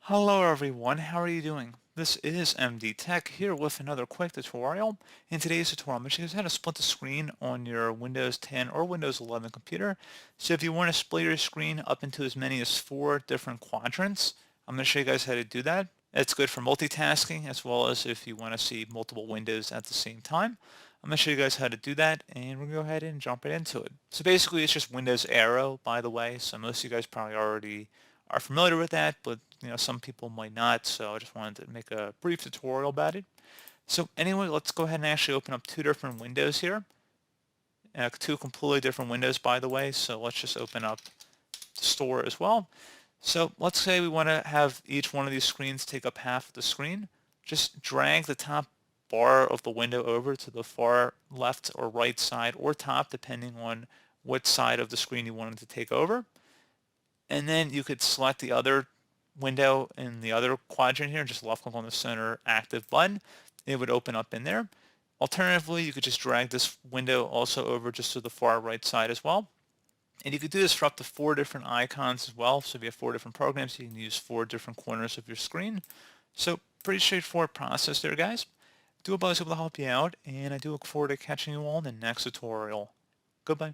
Hello everyone, how are you doing? This is MD Tech here with another quick tutorial. In today's tutorial, I'm going to show you how to split the screen on your Windows 10 or Windows 11 computer. So if you want to split your screen up into as many as 4 different quadrants, I'm going to show you guys how to do that. It's good for multitasking as well as if you want to see multiple windows at the same time. I'm going to show you guys how to do that, and we're going to go ahead and jump right into it. So basically it's just Windows arrow, by the way, so most of you guys probably already are familiar with that, but some people might not, so I just wanted to make a brief tutorial about it. So anyway, let's go ahead and actually open up 2 different windows here. 2 completely different windows, by the way, so let's just open up the store as well. So let's say we want to have each one of these screens take up half of the screen. Just drag the top bar of the window over to the far left or right side or top, depending on what side of the screen you want it to take over. And then you could select the other window in the other quadrant here, just left click on the center active button. It would open up in there. Alternatively, you could just drag this window also over just to the far right side as well. And you could do this for up to 4 different icons as well. So if you have 4 different programs, you can use 4 different corners of your screen. So pretty straightforward process there, guys. Do hope I was able to help you out, and I do look forward to catching you all in the next tutorial. Goodbye.